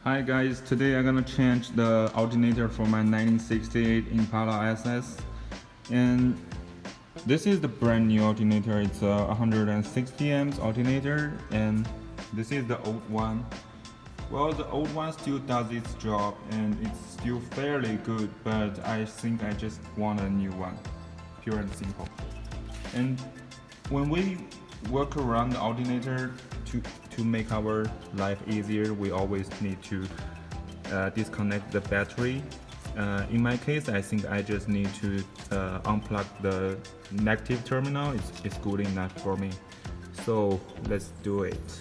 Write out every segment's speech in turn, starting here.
Hi guys, today I'm gonna change the alternator for my 1968 Impala SS, and this is the brand new alternator. It's a 160 amps alternator, and this is the old one. Well, the old one still does its job and it's still fairly good, but I think I just want a new one, pure and simple. And when we work around the alternator to make our life easier, we always need to disconnect the battery. In my case, I think I just need to unplug the negative terminal. It's good enough for me. So let's do it.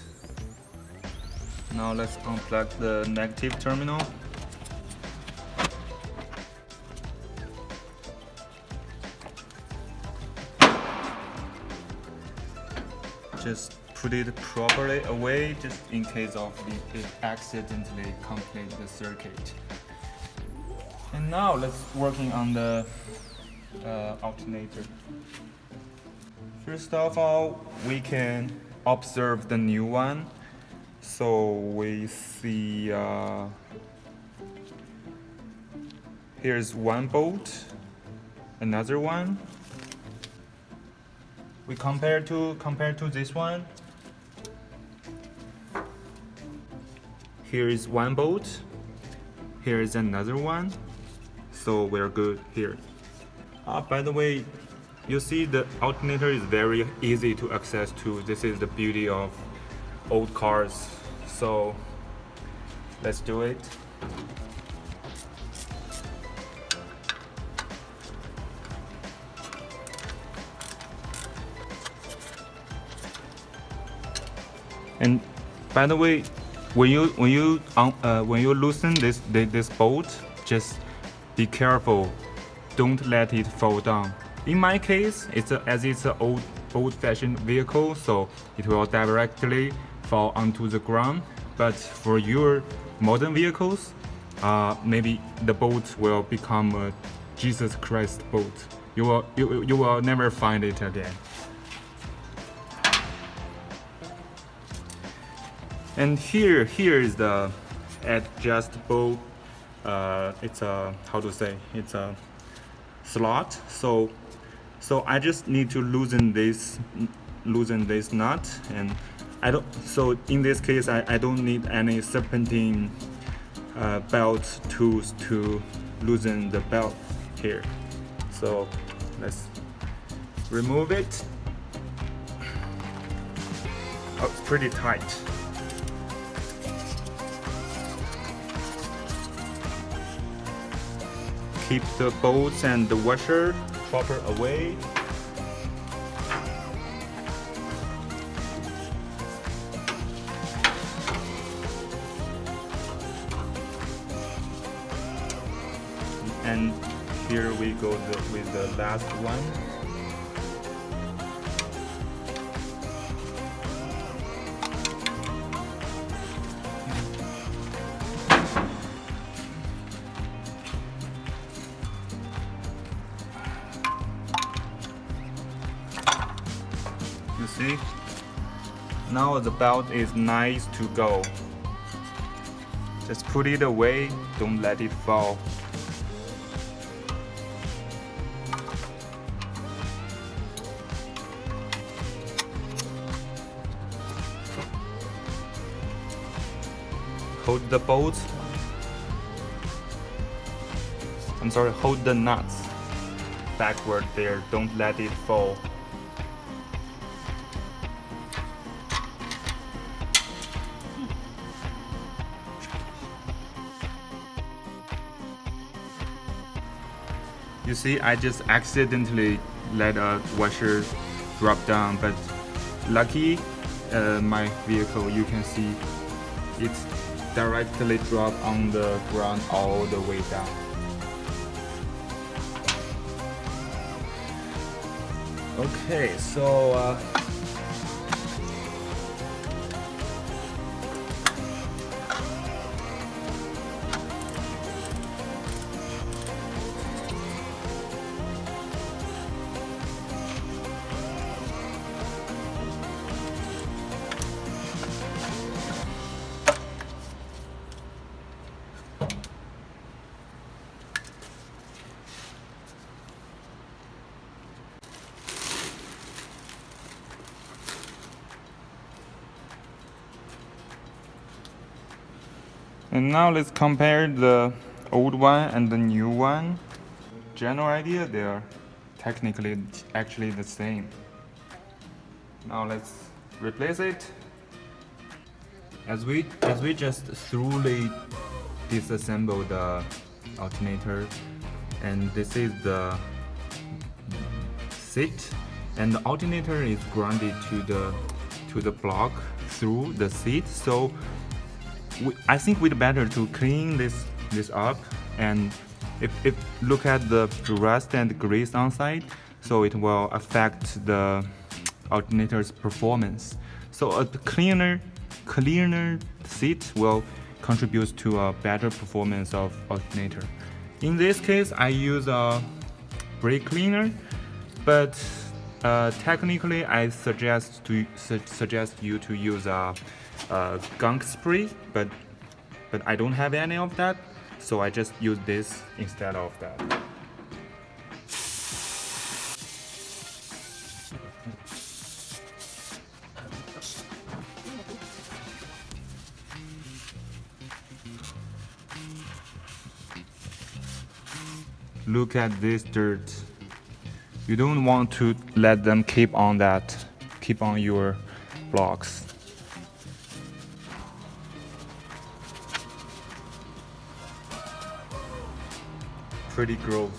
Now let's unplug the negative terminal. Just put it properly away, just in case of it accidentally complete the circuit. And now let's working on the alternator. First of all, we can observe the new one. So we see here's one bolt, another one. We compare to this one. Here is one bolt. Here is another one. So we're good here. By the way, you see the alternator is very easy to access to. This is the beauty of old cars. So let's do it. And by the way, when you loosen this bolt, just be careful. Don't let it fall down. In my case, it's an old-fashioned vehicle, so it will directly fall onto the ground. But for your modern vehicles, maybe the bolt will become a Jesus Christ bolt. You will never find it again. And here is the adjustable. It's a it's a slot. So I just need to loosen this nut, and I don't. So in this case, I don't need any serpentine belt tools to loosen the belt here. So let's remove it. Oh, it's pretty tight. Keep the bolts and the washer proper away. And here we go with the last one. You see? Now the belt is nice to go. Just put it away, don't let it fall. Hold the bolt. Hold the nuts backward there, don't let it fall. You see, I just accidentally let a washer drop down, but lucky my vehicle, you can see it's directly drop on the ground all the way down. Okay, so And now let's compare the old one and the new one. General idea, they are technically actually the same. Now let's replace it. As we just thoroughly disassemble the alternator, and this is the seat, and the alternator is grounded to the block through the seat. So I think we'd better to clean this up, and if look at the rust and grease on site, so it will affect the alternator's performance. So a cleaner seat will contribute to a better performance of alternator. In this case, I use a brake cleaner, but technically I suggest you to use a gunk spray, but I don't have any of that, so I just use this instead of that. Look at this dirt. You don't want to let them keep on your blocks. Pretty gross.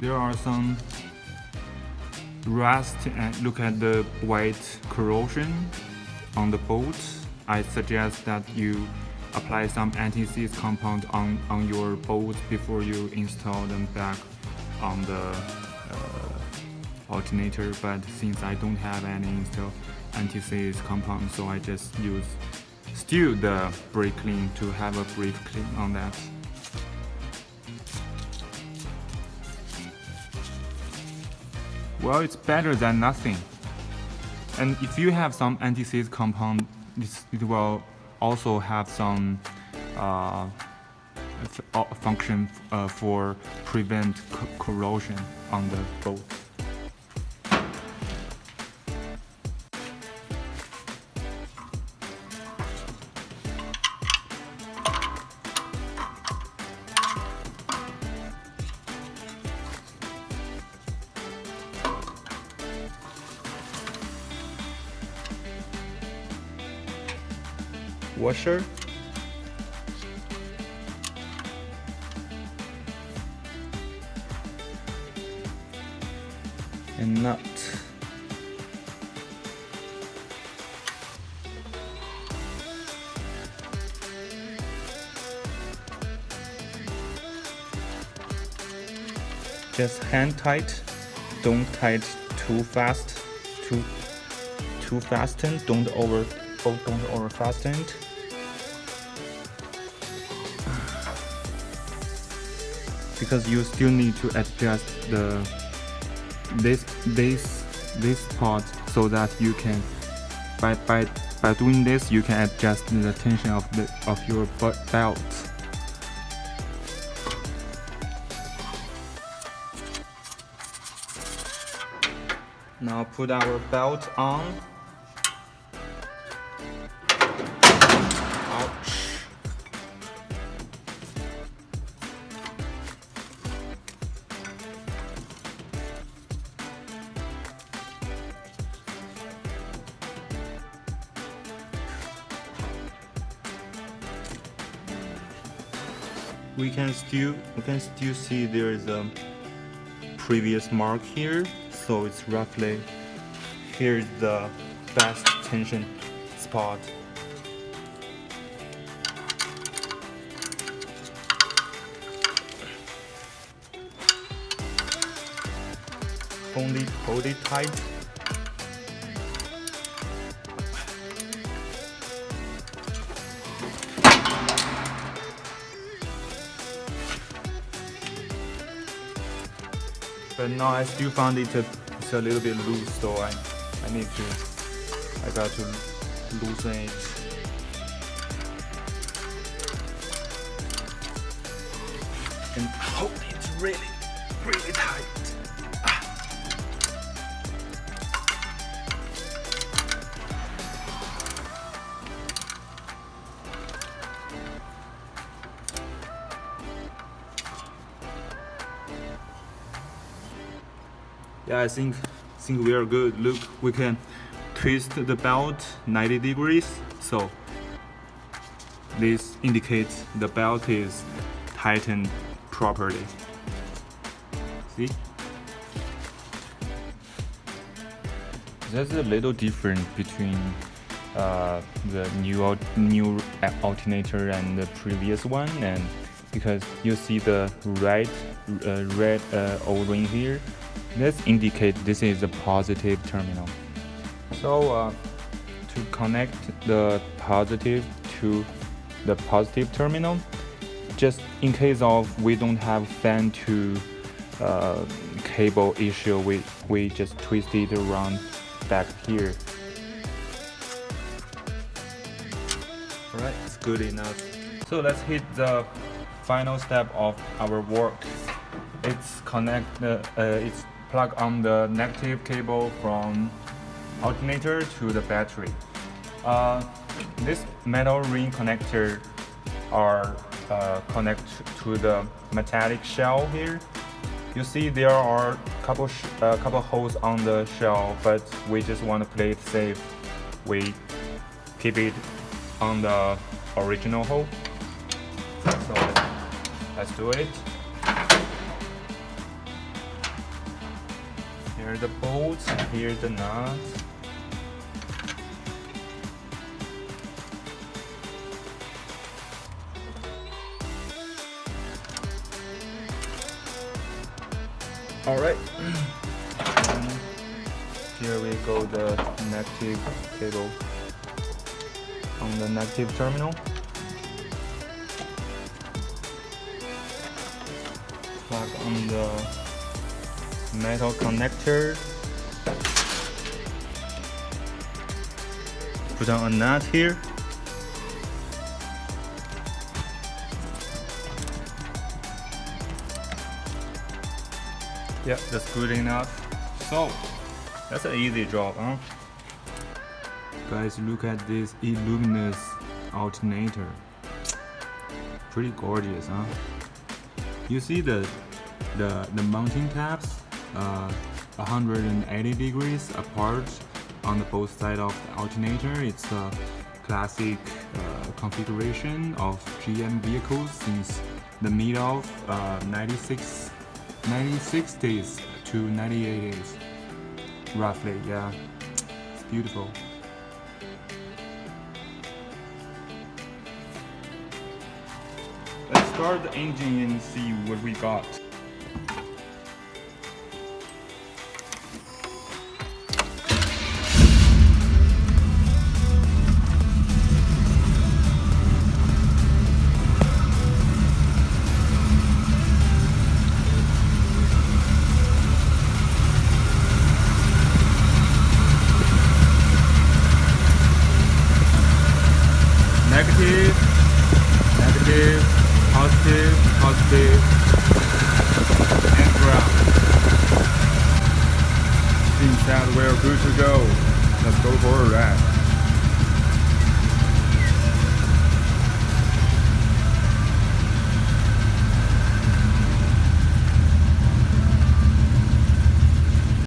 There are some rust, and look at the white corrosion on the bolts. I suggest that you apply some anti-seize compound on your bolts before you install them back on the alternator, but since I don't have any anti-seize compound, so I just use still the brake clean to have a brake clean on that. Well, it's better than nothing. And if you have some anti-seize compound, it will also have some function for prevent corrosion on the bolt. Washer, and nut. Just hand tight, don't tight too fast, too fasten, don't over fasten it. Because you still need to adjust this part, so that you can by doing this you can adjust the tension of your belt. Now put our belt on. We can still see there is a previous mark here, so it's roughly here's the best tension spot. Only hold it tight. But now I still found it's a little bit loose, so I got to loosen it. And hold it really tight. Yeah, I think we are good. Look, we can twist the belt 90 degrees. So this indicates the belt is tightened properly. See? There's a little difference between the new alternator and the previous one, and because you see the red O-ring here, this indicates this is a positive terminal. So to connect the positive to the positive terminal, just in case of we don't have fan to cable issue, we just twist it around back here. Alright, it's good enough. So let's hit the final step of our work. It's it's plug on the negative cable from alternator to the battery. This metal ring connector are connect to the metallic shell here. You see there are a couple holes on the shell, but we just want to play it safe. We keep it on the original hole. So let's do it. Here are the bolts, here's the nuts. Alright, here we go, the negative cable on the negative terminal. Plug on the metal connector. Put on a nut here. Yeah, that's good enough. So that's an easy job, huh? Guys, look at this luminous alternator. Pretty gorgeous, huh? You see the mounting tabs 180 degrees apart on the both sides of the alternator. It's a classic configuration of GM vehicles since the mid of 96s to 98s, roughly. Yeah, it's beautiful. Let's start the engine and see what we got. Negative, negative, positive, positive, and ground. Seems that we're good to go. Let's go for a ride.